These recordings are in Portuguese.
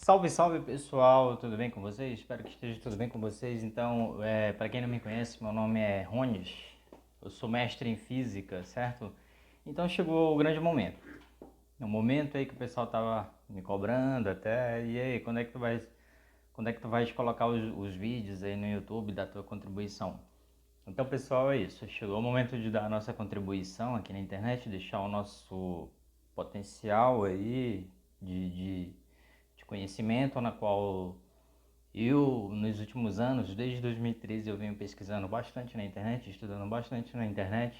Salve, salve pessoal, tudo bem com vocês? Espero que esteja tudo bem com vocês. Então, para quem não me conhece, meu nome é Rones, eu sou mestre em física, certo? Então chegou o grande momento. É um momento aí que o pessoal tava me cobrando até, e aí, quando é que tu vais colocar os vídeos aí no YouTube da tua contribuição? Então, pessoal, é isso. Chegou o momento de dar a nossa contribuição aqui na internet, deixar o nosso potencial aí de conhecimento, na qual eu, nos últimos anos, desde 2013, eu venho pesquisando bastante na internet, estudando bastante na internet.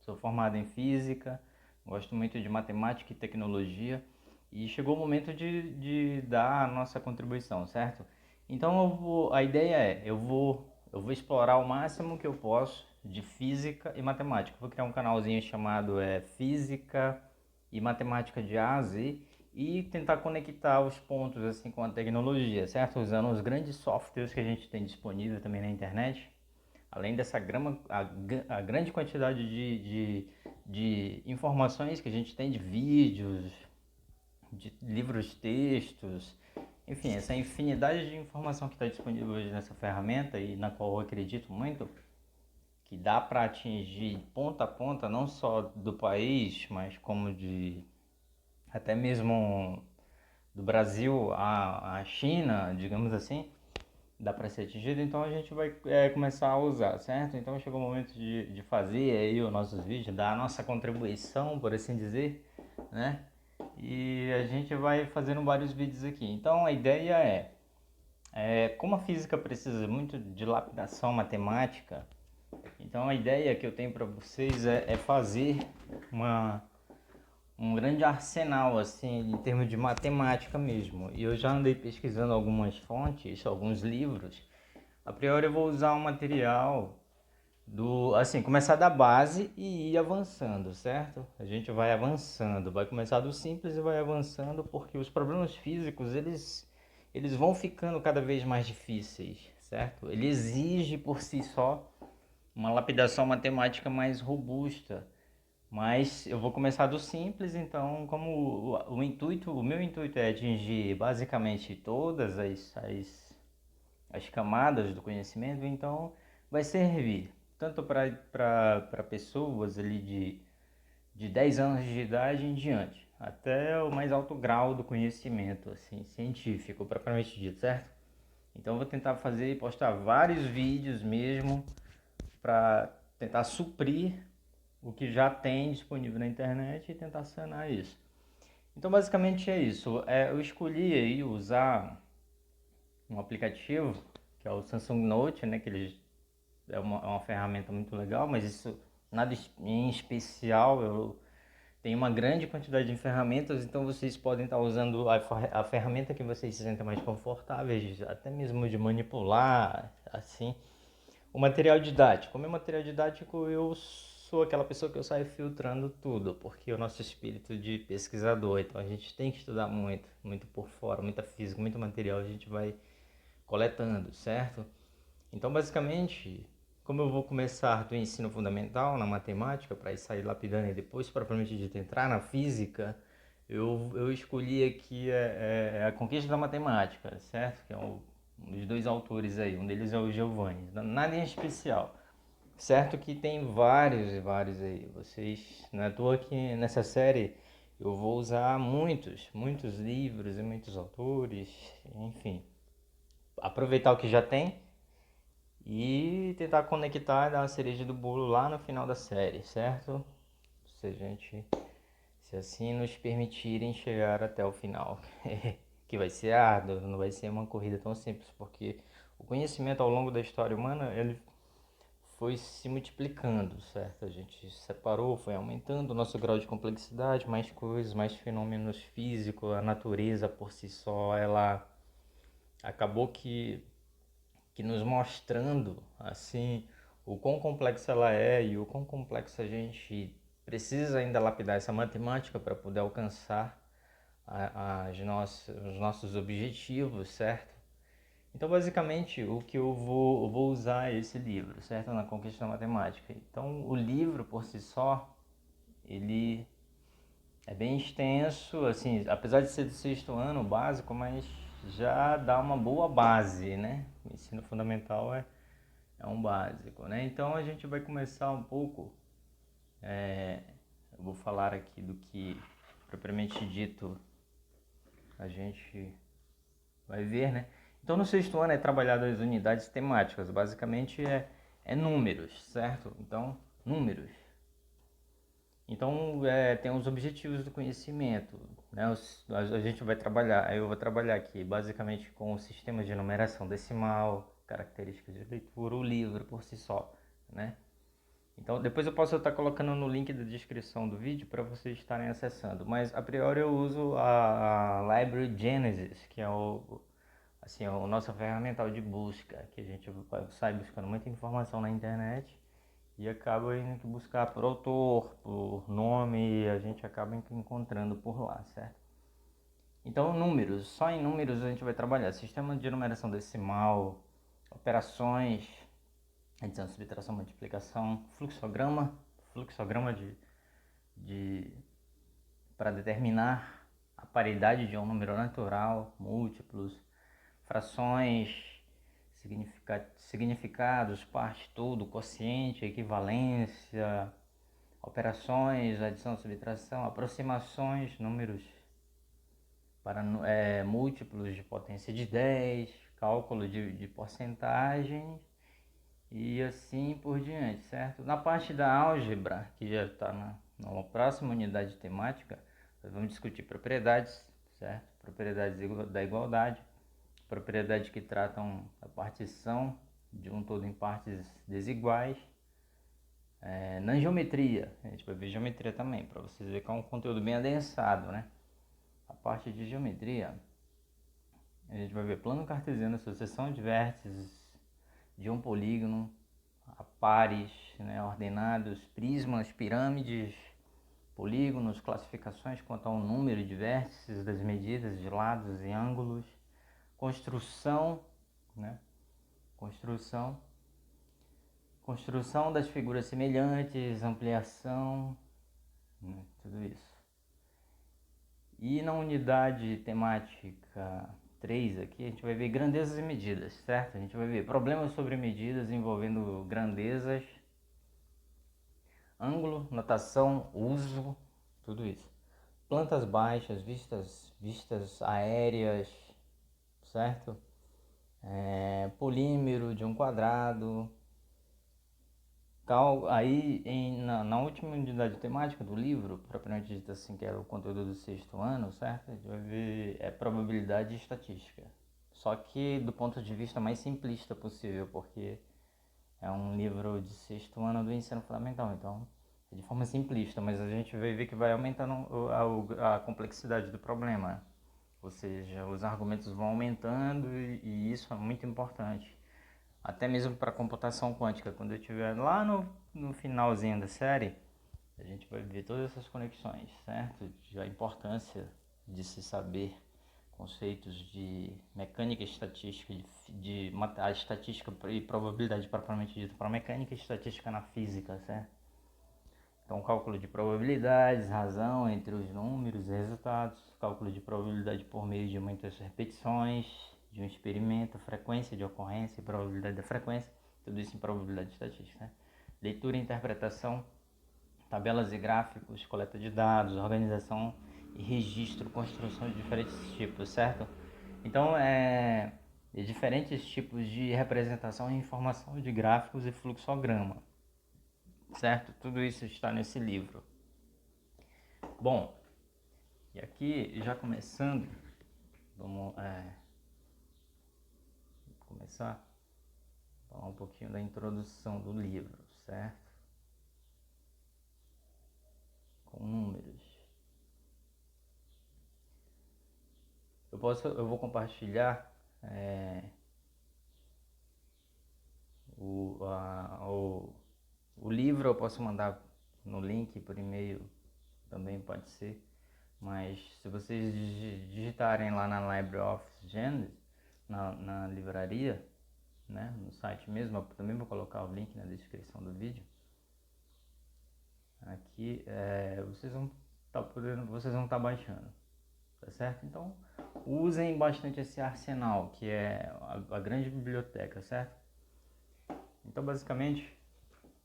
Sou formado em física, gosto muito de matemática e tecnologia e chegou o momento de dar a nossa contribuição, certo? Então a ideia é, eu vou explorar o máximo que eu posso de física e matemática. Vou criar um canalzinho chamado Física e Matemática de A a Z e tentar conectar os pontos assim com a tecnologia, certo? Usando os grandes softwares que a gente tem disponível também na internet, além dessa a grande quantidade de informações que a gente tem de vídeos, de livros, textos, enfim, essa infinidade de informação que está disponível hoje nessa ferramenta e na qual eu acredito muito, que dá para atingir ponta a ponta, não só do país, mas como de até mesmo do Brasil à China, digamos assim, dá para ser atingido, então a gente vai começar a usar, certo? Então chegou o momento de fazer aí os nossos vídeos, dar a nossa contribuição, por assim dizer, né? E a gente vai fazendo vários vídeos aqui. Então a ideia como a física precisa muito de lapidação matemática, então a ideia que eu tenho para vocês é fazer uma um grande arsenal assim em termos de matemática mesmo. E eu já andei pesquisando algumas fontes, alguns livros. A priori eu vou usar um material do assim, começar da base e ir avançando, certo? A gente vai avançando, vai começar do simples e vai avançando porque os problemas físicos, eles vão ficando cada vez mais difíceis, certo? Ele exige por si só uma lapidação matemática mais robusta, mas eu vou começar do simples, então como o meu intuito é atingir basicamente todas as camadas do conhecimento, então vai servir tanto para pessoas ali de 10 anos de idade em diante, até o mais alto grau do conhecimento assim, científico, propriamente dito, certo? Então eu vou tentar fazer e postar vários vídeos mesmo para tentar suprir o que já tem disponível na internet e tentar sanar isso. Então basicamente é isso. Eu escolhi aí usar um aplicativo que é o Samsung Note, né? Que ele é uma ferramenta muito legal, mas isso nada em especial. Eu tenho uma grande quantidade de ferramentas, então vocês podem estar usando a ferramenta que vocês se sentem mais confortáveis, até mesmo de manipular, assim. O material didático. Como é material didático, eu sou aquela pessoa que eu saio filtrando tudo, porque o nosso espírito de pesquisador, então a gente tem que estudar muito, muito por fora, muita física, muito material a gente vai coletando, certo? Então, basicamente, como eu vou começar do ensino fundamental na matemática para sair lapidando e depois propriamente de entrar na física, eu escolhi aqui a Conquista da Matemática, certo? Que é um dos dois autores aí, um deles é o Giovanni, nada em especial. Certo que tem vários e vários aí. Vocês, não é à toa que nessa série eu vou usar muitos livros e muitos autores, enfim. Aproveitar o que já tem e tentar conectar e dar uma cereja do bolo lá no final da série, certo? Se assim nos permitirem chegar até o final. Que vai ser árduo, não vai ser uma corrida tão simples, porque o conhecimento ao longo da história humana, ele foi se multiplicando, certo? A gente separou, foi aumentando o nosso grau de complexidade, mais coisas, mais fenômenos físicos, a natureza por si só, ela acabou que nos mostrando, assim, o quão complexa ela é e o quão complexa a gente precisa ainda lapidar essa matemática para poder alcançar os nossos objetivos, certo? Então, basicamente, o que eu vou usar é esse livro, certo? Na Conquista da Matemática. Então, o livro por si só, ele É bem extenso, assim, apesar de ser do sexto ano básico, mas já dá uma boa base, né? O ensino fundamental é um básico, né? Então a gente vai começar um pouco, eu vou falar aqui do que propriamente dito a gente vai ver, né? Então no sexto ano é trabalhado as unidades temáticas, basicamente é números, certo? Então, números. Então, tem os objetivos do conhecimento, né? A gente vai trabalhar, eu vou trabalhar aqui basicamente com o sistema de numeração decimal, características de leitura, o livro por si só, né? Então, depois eu posso estar colocando no link da descrição do vídeo para vocês estarem acessando, mas a priori eu uso a Library Genesis, que é assim, a nossa ferramental de busca, que a gente sai buscando muita informação na internet e acaba indo buscar por autor, por nome, e a gente acaba encontrando por lá, certo? Então, números, só em números a gente vai trabalhar sistema de numeração decimal, operações, adição, subtração, multiplicação, fluxograma de para determinar a paridade de um número natural, múltiplos, frações, significados, parte, tudo, quociente, equivalência, operações, adição, subtração, aproximações, números para múltiplos de potência de 10, cálculo de porcentagens e assim por diante, certo? Na parte da álgebra, que já está na próxima unidade temática, nós vamos discutir propriedades, certo? Propriedades da igualdade, propriedades que tratam a partição de um todo em partes desiguais. Na geometria, a gente vai ver geometria também, para vocês verem que é um conteúdo bem adensado, né? A parte de geometria, a gente vai ver plano cartesiano, sucessão de vértices de um polígono, a pares, né, ordenados, prismas, pirâmides, polígonos, classificações quanto ao número de vértices, das medidas de lados e ângulos, construção, né? Construção das figuras semelhantes, ampliação, né? Tudo isso. E na unidade temática 3 aqui, a gente vai ver grandezas e medidas, certo? A gente vai ver problemas sobre medidas envolvendo grandezas, ângulo, notação, uso, tudo isso. Plantas baixas, vistas aéreas, certo? Polímero de um quadrado. Aí, na última unidade temática do livro, propriamente dito assim, que é o conteúdo do sexto ano, certo? A gente vai ver probabilidade e estatística. Só que do ponto de vista mais simplista possível, porque é um livro de sexto ano do ensino fundamental, então é de forma simplista, mas a gente vai ver que vai aumentando a complexidade do problema. Ou seja, os argumentos vão aumentando e isso é muito importante. Até mesmo para computação quântica, quando eu estiver lá no finalzinho da série, a gente vai ver todas essas conexões, certo? A importância de se saber conceitos de mecânica e estatística, a estatística e probabilidade propriamente dito para mecânica e estatística na física, certo? Então, cálculo de probabilidades, razão entre os números e resultados, cálculo de probabilidade por meio de muitas repetições de um experimento, frequência de ocorrência e probabilidade da frequência, tudo isso em probabilidade estatística, né? Leitura e interpretação, tabelas e gráficos, coleta de dados, organização e registro, construção de diferentes tipos, certo? Então, de diferentes tipos de representação e informação de gráficos e fluxograma, certo? Tudo isso está nesse livro. Bom, e aqui já começando, vamos começar a falar um pouquinho da introdução do livro, certo? Com números. Eu vou compartilhar o livro, eu posso mandar no link por e-mail, também pode ser. Mas se vocês digitarem lá na LibreOffice Genesis, na livraria, né, no site mesmo, eu também vou colocar o link na descrição do vídeo. Aqui vocês vão vocês vão estar baixando, tá certo? Então usem bastante esse arsenal, que é a grande biblioteca, certo? Então basicamente,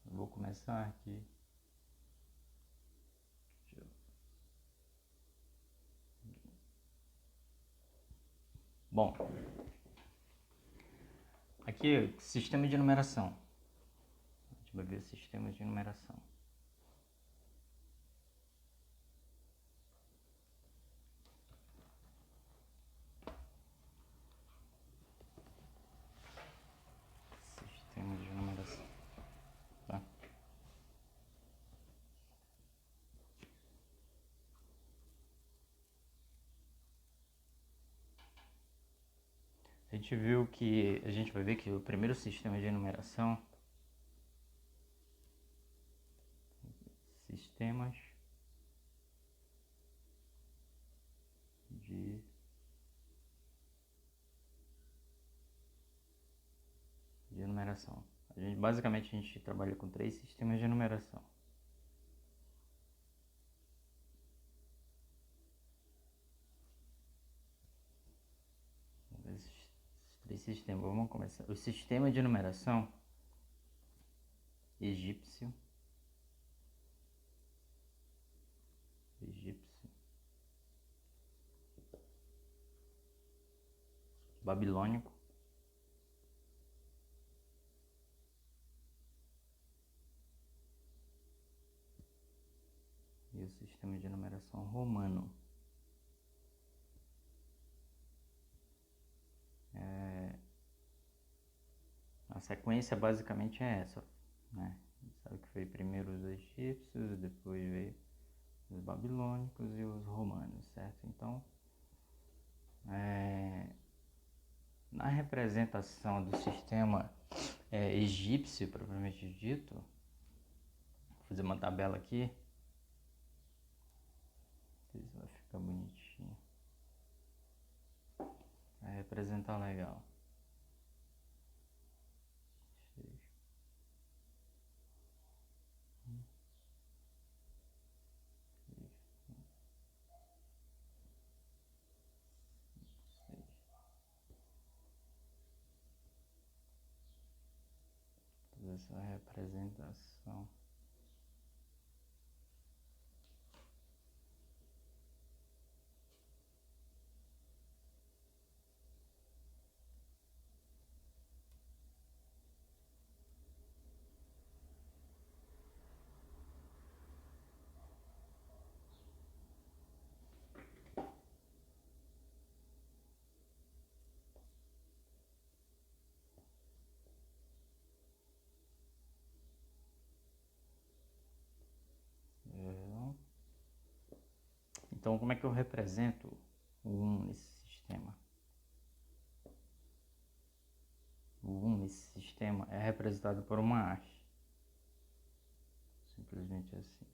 eu vou começar aqui. Bom, aqui sistema de numeração. A gente vai ver sistemas de numeração. Sistema de numeração. Tá? A gente vai ver que o primeiro sistema de numeração, sistemas de numeração. Basicamente a gente trabalha com 3 sistemas de numeração. Esses 3 sistemas, vamos começar. O sistema de numeração egípcio, babilônico, e o sistema de numeração romano. A sequência basicamente é essa, né? Sabe que foi primeiro os egípcios, depois veio os babilônicos e os romanos, certo? Então, na representação do sistema egípcio, propriamente dito, vou fazer uma tabela aqui, isso vai ficar bonitinho, vai representar legal. Essa representação. Então, como é que eu represento o 1 nesse sistema? O 1 nesse sistema é representado por uma haste. Simplesmente assim.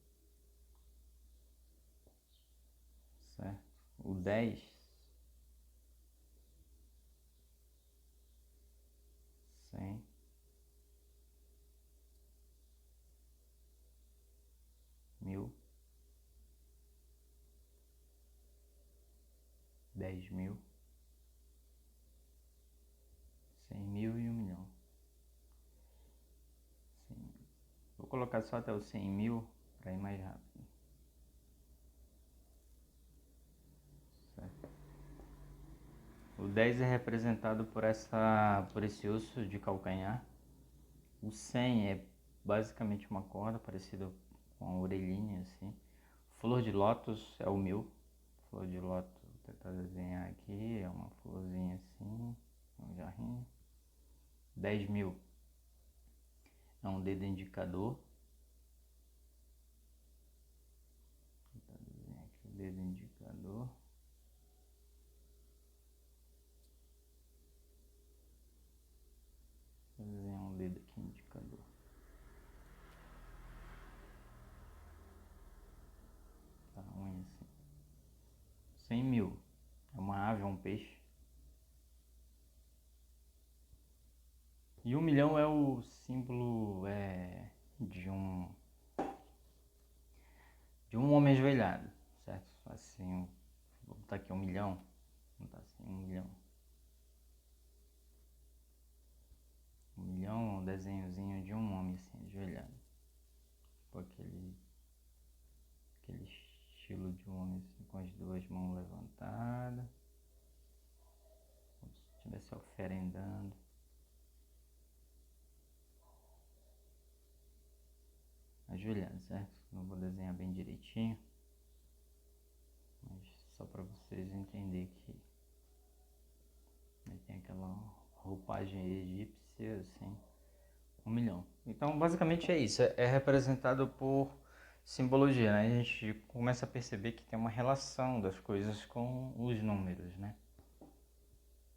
Certo? O 10, 100, 1000, 10.000, 100.000 e 1.000.000. Vou colocar só até os 100.000 para ir mais rápido. Certo? O 10 é representado por esse osso de calcanhar. O 100 é basicamente uma corda parecida com a orelhinha assim. Flor de lótus é o 1000. Flor de lótus, vou tentar desenhar aqui, é uma florzinha assim, um jarrinho. 10.000 é um dedo indicador. Vou tentar desenhar aqui o dedo indicador. Vou desenhar um dedo aqui indicador. Tá ruim assim. 100.000 é uma ave, é um peixe. E 1.000.000 é o símbolo de um homem ajoelhado. assim, vou botar aqui 1 milhão. Vou botar assim, 1 milhão. 1 milhão, um desenhozinho de um homem assim, ajoelhado. Com aquele estilo de um homem assim, com as duas mãos levantadas. Como se estivesse oferendando. Ajoelhado, certo? Não vou desenhar bem direitinho. Mas só para vocês entenderem que tem aquela roupagem egípcia assim. 1 milhão. Então, basicamente é isso. É representado por simbologia, né? A gente começa a perceber que tem uma relação das coisas com os números, né?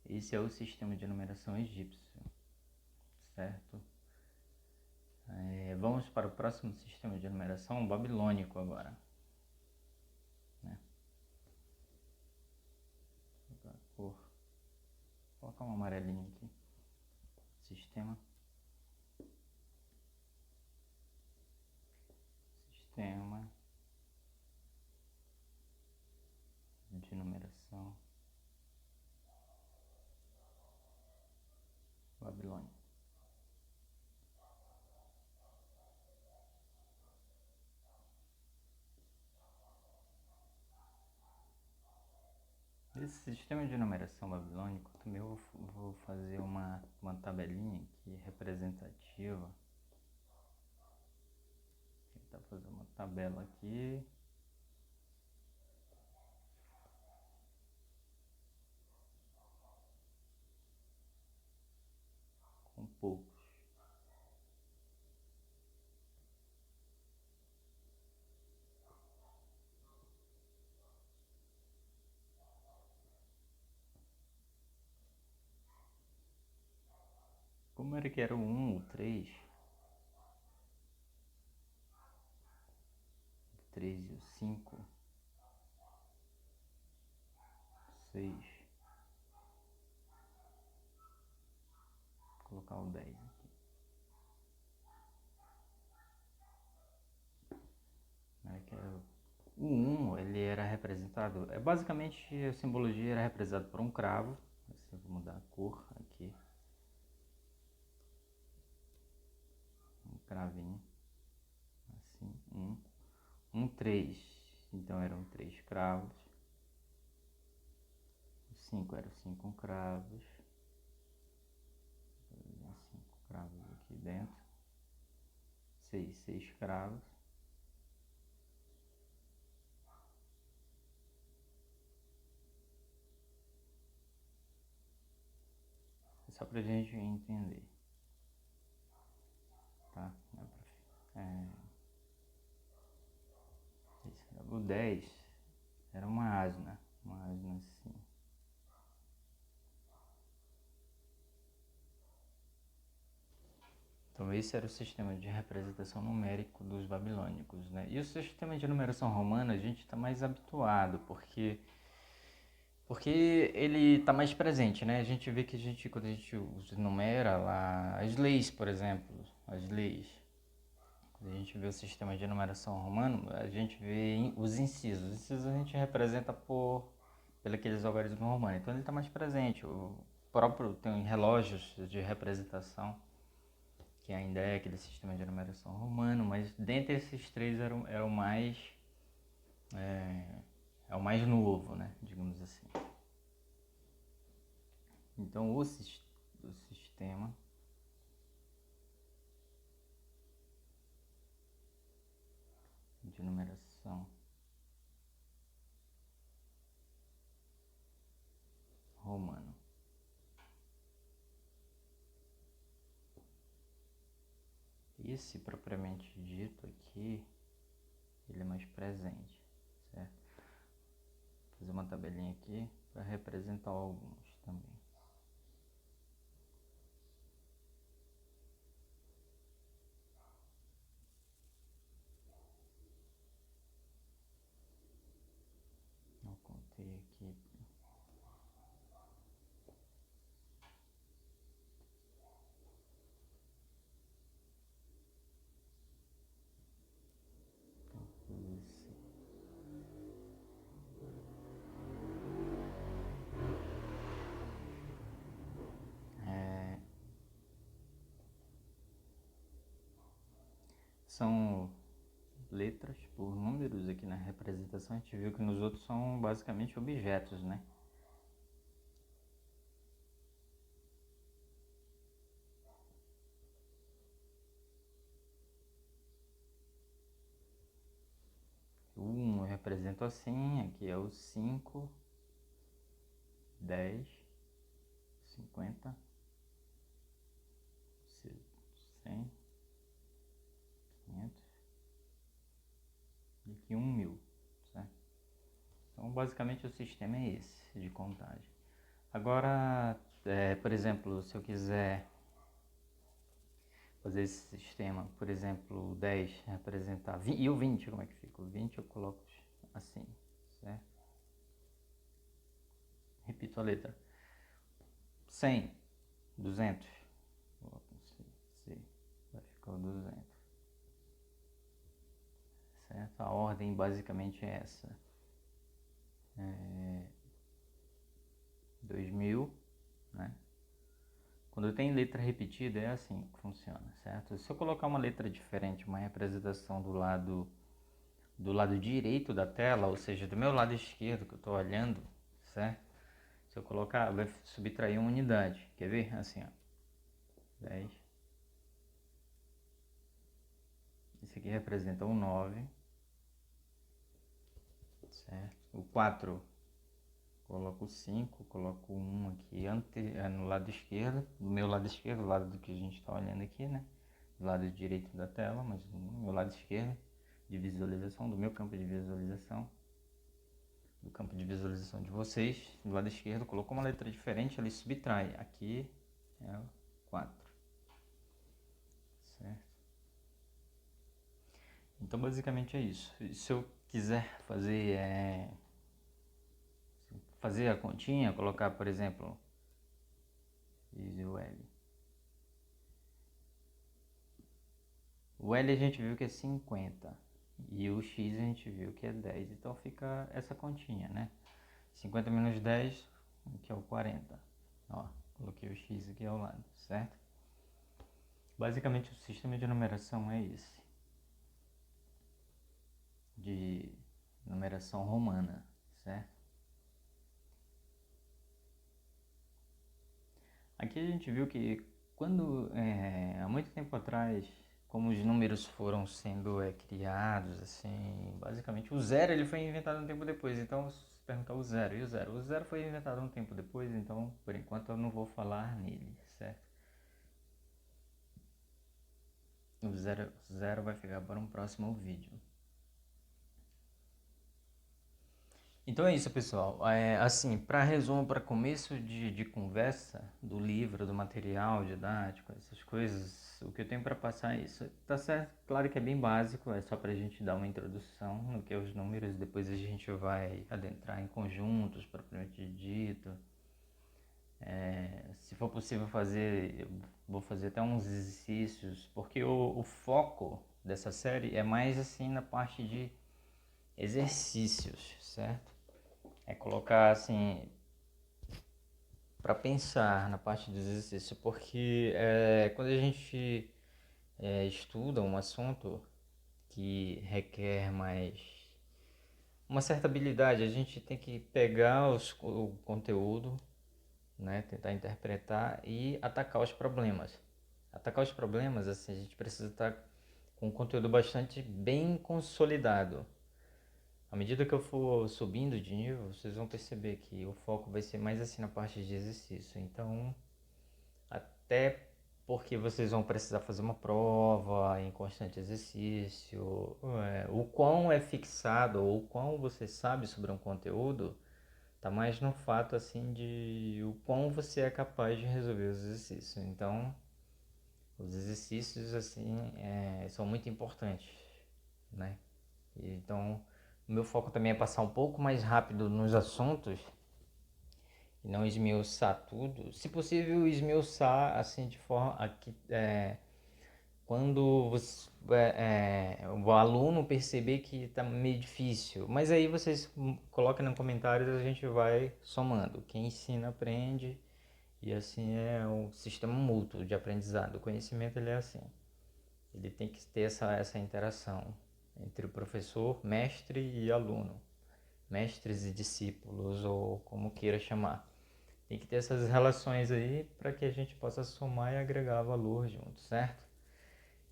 Esse é o sistema de numeração egípcio, certo? Vamos para o próximo sistema de numeração babilônico agora. Né? Vou colocar um amarelinho aqui. Sistema de numeração babilônico. Esse sistema de numeração babilônico, também eu vou fazer uma tabelinha aqui representativa. Vou tentar fazer uma tabela aqui. Com poucos. Como era que era o 1, o 3? O 3 e o 5. 6. Vou colocar o 10 aqui. Como era que era o 1, ele era representado... basicamente, a simbologia era representada por um cravo. Assim, vou mudar a cor aqui. Um cravinho. Assim, 1. 3. Então eram 3 cravos. 5 eram 5 cravos. 5 cravos aqui dentro. 6 cravos. É só pra gente entender. Tá? O 10 era uma asna assim. Então esse era o sistema de representação numérico dos babilônicos, né? E o sistema de numeração romana a gente está mais habituado, porque ele está mais presente, né? A gente vê que quando a gente numera lá as leis, por exemplo, as leis. Quando a gente vê o sistema de numeração romano, a gente vê os incisos. Os incisos a gente representa pelo aqueles algarismos romanos. Então ele está mais presente. O próprio tem relógios de representação, que ainda é aquele sistema de numeração romano, mas dentre esses três era o mais é o mais novo, né? Digamos assim. Então o sistema de numeração romano. Esse propriamente dito aqui, ele é mais presente, certo? Vou fazer uma tabelinha aqui para representar alguns também. Eu contei aqui. são letras por números aqui na representação. A gente viu que nos outros são basicamente objetos, né? O 1 eu represento assim, aqui é o 5, 10, 50, 100, 500 e aqui 1000, certo? Então basicamente o sistema é esse de contagem. Agora, por exemplo, se eu quiser fazer esse sistema, por exemplo, o 10 representar 20, e o 20, como é que fica? O 20 eu coloco assim, certo? Repito a letra. 100, 200, coloco C, vai ficar o 200, certo? A ordem basicamente é essa. 2000, né? Quando tem letra repetida é assim que funciona, certo? Se eu colocar uma letra diferente, uma representação do lado direito da tela, ou seja, do meu lado esquerdo que eu estou olhando, certo? Se eu colocar, vai subtrair uma unidade. Quer ver? Assim, ó. 10. Esse aqui representa o 9, certo? O 4, coloco o 5, coloco o 1 aqui no lado esquerdo, do meu lado esquerdo, do lado do que a gente está olhando aqui, né? Do lado direito da tela, mas do meu lado esquerdo de visualização, do meu campo de visualização, do campo de visualização de vocês, do lado esquerdo, colocou uma letra diferente, ele subtrai. Aqui é o 4, certo? Então basicamente é isso. Se eu quiser fazer a continha, colocar, por exemplo, o L. O L a gente viu que é 50 e o X a gente viu que é 10, então fica essa continha, né? 50 menos 10, que é o 40. Ó, coloquei o X aqui ao lado, certo? Basicamente o sistema de numeração é esse, de numeração romana, certo? Aqui a gente viu que quando, há muito tempo atrás, como os números foram sendo criados, assim, basicamente o zero ele foi inventado um tempo depois, então se perguntar o zero, e o zero? O zero foi inventado um tempo depois, então por enquanto eu não vou falar nele, certo? O zero vai ficar para um próximo vídeo. Então é isso, pessoal. Assim, para resumo, para começo de conversa do livro, do material didático, essas coisas, o que eu tenho para passar é isso. Tá certo? Claro que é bem básico, é só para a gente dar uma introdução no que é os números, depois a gente vai adentrar em conjuntos, propriamente dito. Se for possível fazer, eu vou fazer até uns exercícios, porque o foco dessa série é mais assim na parte de exercícios, certo? É colocar assim para pensar na parte do exercício, porque quando a gente estuda um assunto que requer mais uma certa habilidade, a gente tem que pegar o conteúdo, né, tentar interpretar e atacar os problemas. Atacar os problemas, assim, a gente precisa estar com um conteúdo bastante bem consolidado. À medida que eu for subindo de nível, vocês vão perceber que o foco vai ser mais assim na parte de exercício. Então, até porque vocês vão precisar fazer uma prova em constante exercício, o quão é fixado ou o quão você sabe sobre um conteúdo, tá mais no fato assim de o quão você é capaz de resolver os exercícios. Então, os exercícios assim são muito importantes, né? Então, o meu foco também é passar um pouco mais rápido nos assuntos e não esmiuçar tudo. Se possível, esmiuçar assim de forma a que quando o aluno perceber que está meio difícil. Mas aí vocês colocam nos comentários e a gente vai somando. Quem ensina aprende e assim é o sistema mútuo de aprendizado. O conhecimento ele é assim. ele tem que ter essa interação entre o professor, mestre e aluno, mestres e discípulos, ou como queira chamar. Tem que ter essas relações aí para que a gente possa somar e agregar valor junto, certo?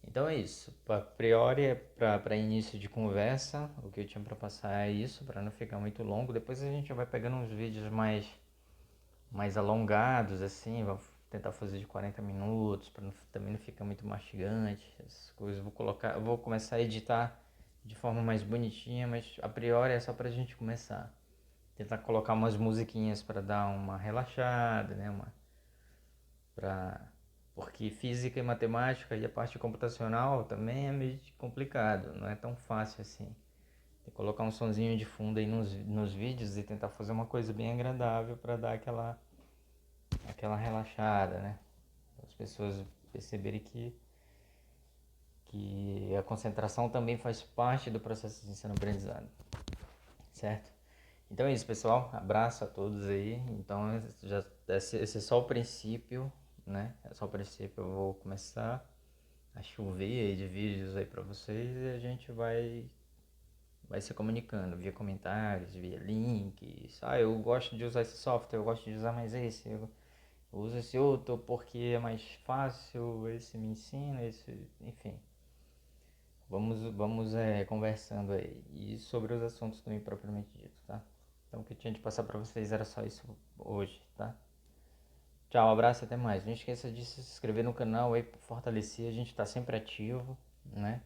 Então é isso. A priori, para início de conversa, o que eu tinha para passar é isso, para não ficar muito longo. Depois a gente vai pegando uns vídeos mais alongados, assim, vou tentar fazer de 40 minutos, para também não ficar muito mastigante. Essas coisas vou começar a editar de forma mais bonitinha, mas a priori é só para a gente começar. Tentar colocar umas musiquinhas para dar uma relaxada, né? Pra... Porque física e matemática e a parte computacional também é meio complicado, não é tão fácil assim. Tem que colocar um sonzinho de fundo aí nos vídeos e tentar fazer uma coisa bem agradável para dar aquela relaxada, né? As pessoas perceberem que a concentração também faz parte do processo de ensino-aprendizado, certo? Então é isso, pessoal. Abraço a todos aí. Então, esse é só o princípio, né? É só o princípio. Eu vou começar a chover aí de vídeos aí pra vocês e a gente vai se comunicando via comentários, via links. Ah, eu gosto de usar esse software, eu gosto de usar mais esse. Eu uso esse outro porque é mais fácil, esse me ensina, esse, enfim. Vamos conversando aí. E sobre os assuntos também propriamente dito, tá? Então o que eu tinha de passar pra vocês era só isso hoje, tá? Tchau, um abraço e até mais. Não esqueça de se inscrever no canal aí pra fortalecer, a gente tá sempre ativo, né?